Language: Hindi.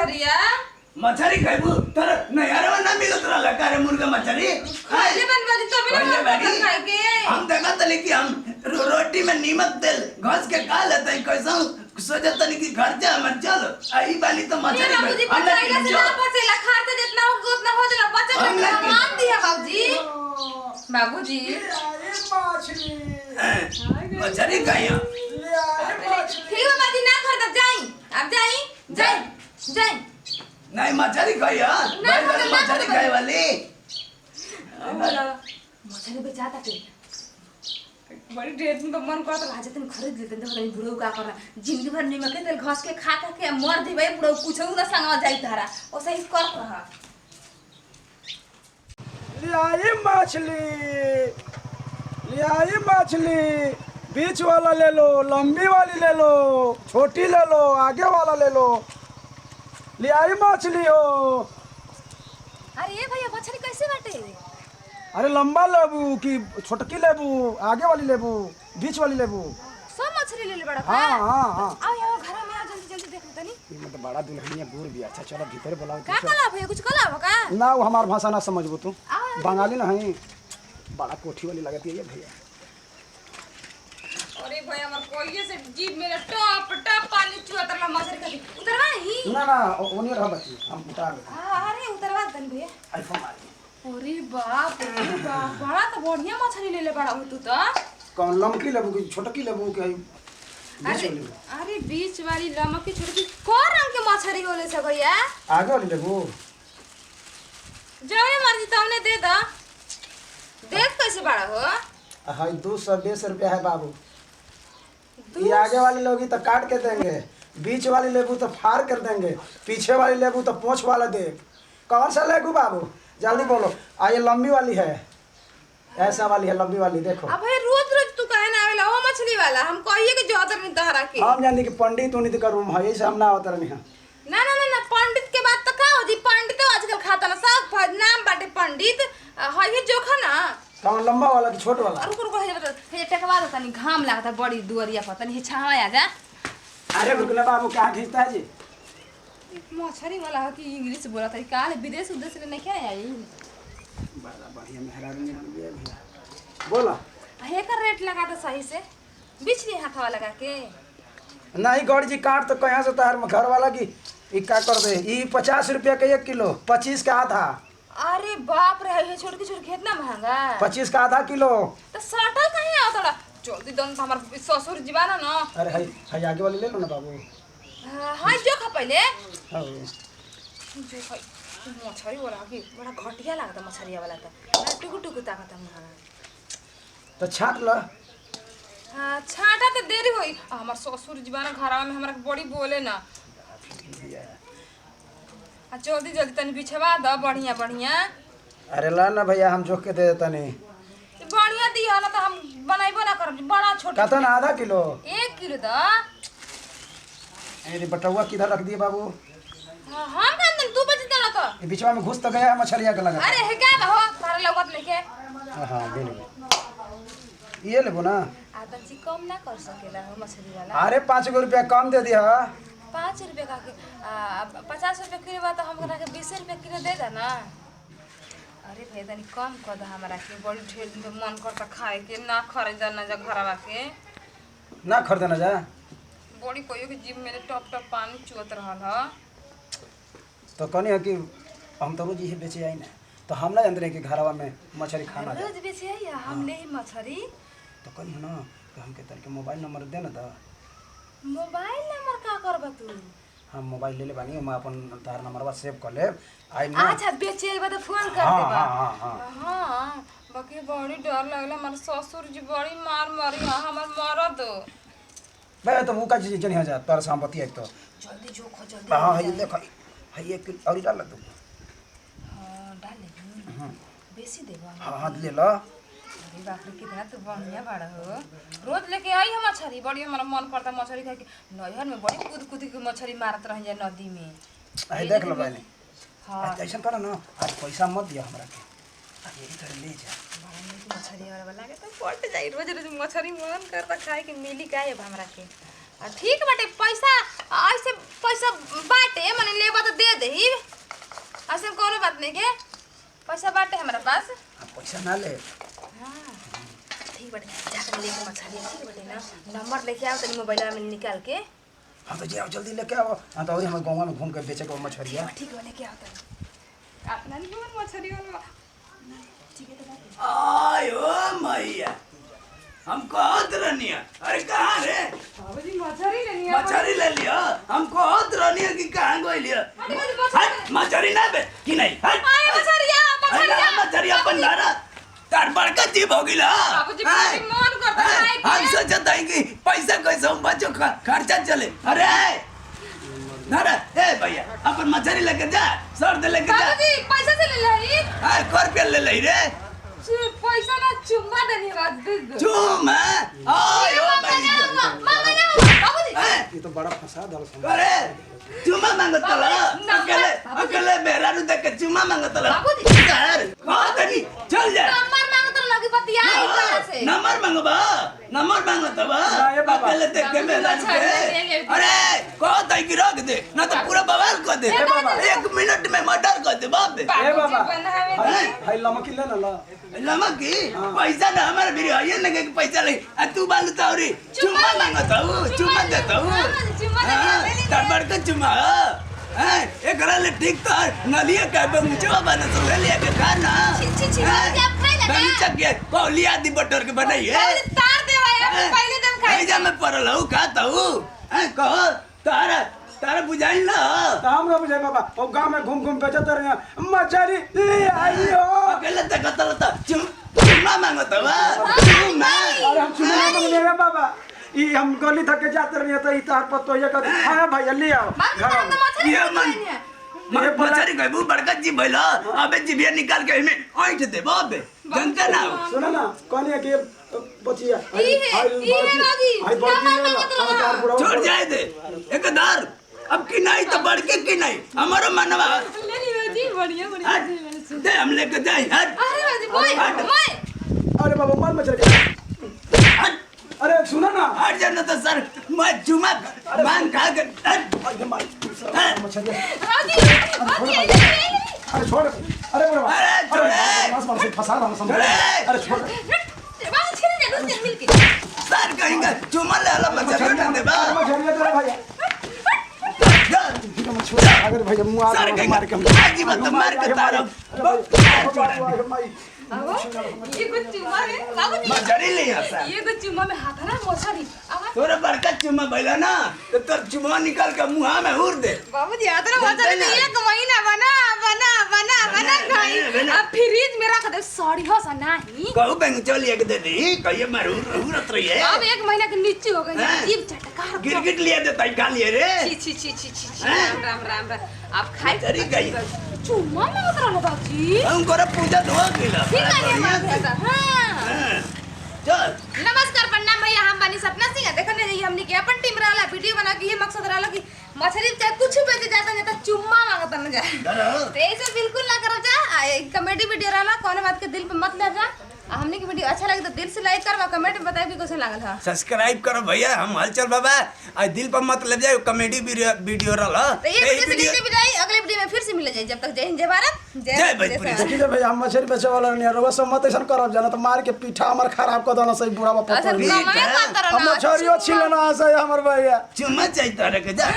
मछरिया मछरी खाइबू तर नयारवा ना मिलत रहला कारे मुर्गा मछरी खाइले बन बाजी तो भी ना खाए के हम देखत तली कि हम रोटी में नीमक तेल घस के खा लेते कैसा सोचत तली कि घर जा मत चल आई वाली तो मछरी बाबूजी पचाइला से ना पचेला खाते जितना हो उतना हो जाला बच्चा को मान दिया बाबूजी बाबूजी मछरी खाया ठीक है बाजी ना खरीद जाई अब जाई नहीं मछली खाया भाई मछली खाए वाली मछली बेचाता के बड़ी ढेर दिन मन करता लाजे तन खरीद लेते देखो तनी बुढ़ऊ का करना जिंदगी भर निमक तेल घस के खा के मर दी भाई बुढ़ऊ कुछो ना संगवा जाई तारा ओसे ही कर रहा लियाई मछली बीच वाला ले लो, लंबी वाली ले लो, छोटी ले लो, आगे वाला ले लो। लियाई मछली हो। अरे ये भैया मछली कैसे बाटे? अरे लंबा लेबू कि छोटकी लेबू, आगे वाली लेबू, बीच वाली लेबू? सब मछली ले ले बड़ा। हाँ हाँ हाँ। आओ यहाँ घर में आ जल्दी जल्दी देख तनी। ये मतलब बड़ा दुल्हनिया गुर भी अच्छा चलो भीतर बुलाओ। का कला भैया कुछ कला हो का? ना वो हमार भाषा ना समझबो तू। बंगाली ना है। बड़ा कोठी वाली लगती है ये भैया। अरे भैया हमार कोइये से जीभ मेरे टप टप पानी चुआता ला मछली खाती। उतरवा ही? ना ओने रह बची हम उतार लेते। अरे उतरवा तनी भैया। आईफोन मार। अरे बाप बड़ा तो बढ़िया मछली ले ले बड़ा हो तू तो। कौन लमकी लेबू कि छोटकी लेबू कि बीच वाली? अरे बीच वाली लमकी छोटकी कौन रंग के मछली होले से भैया? आगे वाली लेबू? जौने मर्जी तौने दे दा। देख कैसे बड़ा हो? हाय 220 रुपया है बाबू। ये आगे वाली लोगी तो काट के देंगे, बीच वाली लेबू तो फाड़ कर देंगे, पीछे वाली लेबू तो पोंछ वाला दे। कौन सा लेबू बाबू जल्दी बोलो। ये लंबी वाली है, ऐसा वाली है लंबी वाली देखो। अब भाई रोज रोज तू कहे ना आवेला ओ मछली वाला हम कहिए कि जोतर नहीं तहरा के। हम जानी कि पंडित उन्हीं का रूम है, ऐसे हम ना अवतर नहीं है। ना पंडित के बात तो का हो जी? पंडित तो आजकल खाता ना सब नाम बाटे पंडित है ये जोखा ना। कौन लंबा वाला कि छोट वाला? रुको ये टकवा दो तनी घाम लागता बड़ी दुआरिया पर तनी छावा आ जा। अरे रुकना बाबू क्या खींचता है जी? मछली वाला है कि इंग्लिश बोला था काल विदेश उद्देश्य से नहीं क्या आई? बड़ा बढ़िया मेहरारू मिल गया भैया। बोला हे का रेट लगा दो सही से बिचली हाथवा लगा के। नहीं गौड़ जी काट तो कहाँ से तार घर वाला की क्या कर दे। ये 50 रुपया का 1 किलो, 25 का आधा। अरे बाप रे ये छोटकी कितना महंगा? 25 का आधा किलो। तो सटल कहीं आओ थोड़ा जल्दी दन हमार ससुर जीवाना ना। अरे हाय आगे वाली ले लो ना बाबू। हां जो खा पहले हां जो खाई मछली वाला की बड़ा घटिया लगता मछलिया वाला तो टुकु टुकु ताकत हम तो छाट लो। हां छाटा तो देरी होई हमार ससुर जीवाना घरवा में हमरा बड़ी बोले ना। जल्दी जल्दी तनी बिछवा द बढ़िया बढ़िया। अरे ला ना भैया हम जोख के दे देता नहीं। बढ़िया दिया ना तो हम बनाइबो ना करब बड़ा छोटा। कहता ना आधा किलो 1 किलो द। अरे बटुआ किधर रख दिए बाबू? हम का तू बच देना तो ये बीचवा में घुस तो गया मछलिया का लगा। अरे है क्या हो तारा लगत नहीं के? हां बिल्कुल ये लेबो ना। आधा ची कम ना कर सकेला हो मछली वाला। अरे 5 रुपया कम दे दिया। 5 रुपए का 50 रुपए किलो बा तो हमरा के 20 रुपए किलो दे दा ना। अरे भैया तनी कम कर द हमरा के बड़ी ढेर दिन मन करता खाए के ना खरीद ना जा घरवा के ना खरीद ना जा। बड़ी कोयो के जीभ मेरे टप टप पानी चुअत रहल ह। तो कहनी है कि हम तो रोज ही बेचे आई ना तो हम ना अंदर के घरवा में मछली खाना रोज बेचे आई हम ले ही मछली। तो कहनी ना कि हमके तन के मोबाइल नंबर दे ना दा। मोबाइल नंबर का करबा तू? हम मोबाइल ले ले बानी हम अपन तार नंबरवा सेव कर ले आई ना। अच्छा बेचे आई बा तो फोन कर देबा। हां बाकी बड़ी डर लागला हमार ससुर जी बड़ी मार मारी हमर मरद। बे तो वो का चीज जनी हो जा तार संपत्ति है तो जल्दी जो खो जल्दी। हां ये देखो है 1 किलो और डाल दो। हां डाल ले। बेसी देबा। हां ले लो। अरे बाप रे कितना तो बढ़िया बड़ा हो। रोज लेके आई हम मछली बड़ी हमारा मन करता मछली खाए के। नैहर में बड़ी कूद कूद के मछली मारत रह जाए नदी में। आई देख लो भाई। हां ऐसा करो ना आज पैसा मत दिया हमरा के आज यही कर ले जा। बड़ा नीक मछली वाला लागे तो पट जाई रोज रोज मछली मन करता खाए के मिली काहे हमरा के। ठीक बाटे पैसा ऐसे पैसा बाटे मने लेबा तो दे देही ऐसे कोनो बात नहीं के पैसा बाटे हमारा पास पैसा ना ले हां ठीक बाटे जाकर लेके मछली ठीक बाटे ना नंबर लेके आओ तनी मोबाइल में निकाल के हाँ तो जाओ जल्दी लेके आओ हाँ तो और हम गाँव में घूम कर बेचे को मछलिया ठीक है लेके आओ तनी अपना नहीं मन मछली वाला ठीक है तो आयो मैया हम कहत रहनी है। अरे कहाँ रे बाबूजी मछली लेनी है मछली ले लिया हम कहत रहनी है कि कहाँ गई लिया हट मछली ना बे कि नहीं हट आए मछलिया मछली अपन धारा तार बड़का जीव हो गिला बाबूजी बड़ी मन करता है हम सोचत है कि पैसा कैसे हम बच्चों का खर्चा चले। अरे धारा ए भैया अपन मछली लेके जा सर दे लेके जा बाबूजी पैसा से ले लाई हां कर पे ले ले रे पैसा ना चुम्मा देनी बात दे दो चुम्मा आयो बाबूजी ये तो बड़ा फंसा दल अरे चुम्मा मांगत ला अकेले अकेले बेरारू देख के चुम्मा मांगत ला बाबूजी यार हां तनी चल जा नंबर मांगत लगी बतिया इधर से नंबर मांगबा नंबर मांगत बा ये बाबा। अकेले देख के बेरारू के अरे को तई की रख दे ना तो पूरा बवाल कर दे बाबा। 1 मिनट में मर्डर कर दे बाप दे ए बाबा बनावे भाई लमकी ले ना ला लमा की पैसा ना हमारे भी ये ना कि पैसा ले आ तू बालू तावरी चुम्मा मांगत हूं चुम्मा देता हूं तार बड़का चुम्मा है एकरा ले ठीक तो नलिया का बे मुझे बना तो ले लिया के खाना बन चके कौलिया दी बटर के बनाई है तार देवा है पहले दम खाई जा मैं परल हूं खाता हूं हैं कहो तारा तारा बुझाई ना तो हम ना बुझे बाबा वो गांव में घूम घूम बेचत रहे मछली ले आइयो अकेले तक कतलता चुम्मा मांगत बा चुम्मा अरे हम सुने ना तुम ले बाबा ई हम गली थक के जाते रहे तो ई तार पर तो ये कर हां भाई ले आओ घर ये मन ये बचारी गई बड़का जी भइला अबे जीबिया निकाल के में ओइठ दे बाबे जनता ना सुनो ना कौन है कि बचिया ई है बागी छोड़ जाए दे एकदार अब की नहीं तो बढ़के की नहीं हमारा मनवा ले ली बाजी बढ़िया हट, दे हम लेके जाए हट अरे बाजी मोय अरे बाबा मार मच रहा हट अरे सुनो ना हट जाना तो सर मैं चुमा मांग खा के हट अरे मार मछली बाजी अरे छोड़ अरे बाबा अरे छोड़ बस बस फंसा रहा हूं समझ अरे छोड़ बाजी छिड़ दे दोस्त मिलके सर कहेंगे चुमा ले ला मछली दे बा मछली दे भैया अगर भैया मुंह सर आ मार के आज ही मत मार के तारो ये कुछ चुम्मा है बाबूजी मछली ले आता ये कुछ चुम्मा में हाथ ना मछली आवाज तोरा बड़का चुम्मा भइला ना तो तोर चुम्मा निकाल के मुंह में हुर दे बाबूजी आता ना मछली तो 1 महीना बना खाई अब फ्रिज में रख दे सड़ी हो सा नहीं कहू बैंक चलिए के दे दी कहिए मारू हुरत रही है अब 1 महीना के नीचे हो गई जीव चटकार गिरगिट लिया दे तई खा लिए रे छी राम आप खाई तरी गई चुम्मा में उतरा लो बाबूजी हम करे पूजा धो गेला ठीक है हां चल नमस्कार प्रणाम भैया हम बानी सपना सिंह देखने जाइए हमने के अपन टीम रहला वीडियो बना के ये मकसद रहला कि मछली चाहे कुछ बेचे जाता नहीं तो चुम्मा मांगता न जाए तो ऐसे बिल्कुल ना करो जा कॉमेडी वीडियो रहला कोनो बात के दिल पे मत ले जा हमने की वीडियो अच्छा लगे तो दिल से लाइक करवा कमेंट में बताइए कि कैसा लागल है सब्सक्राइब करो भैया हम हलचल बाबा आज दिल पर मत ले जाए कॉमेडी वीडियो रहला तो ये वीडियो से नीचे भी जाए अगले वीडियो में फिर से मिल जाए जब तक जय हिंद जय भारत जय भोजपुरी। देखिए भैया हम मछली बेचे वाला नहीं रोवा सब मत ऐसा करब जाना तो मार के पीठा हमर खराब कर देना सही बुरा बाप अच्छा कमाए मत हम मछलियो छिलना सही हमर भैया चुम्मा चाहिए तारे के जा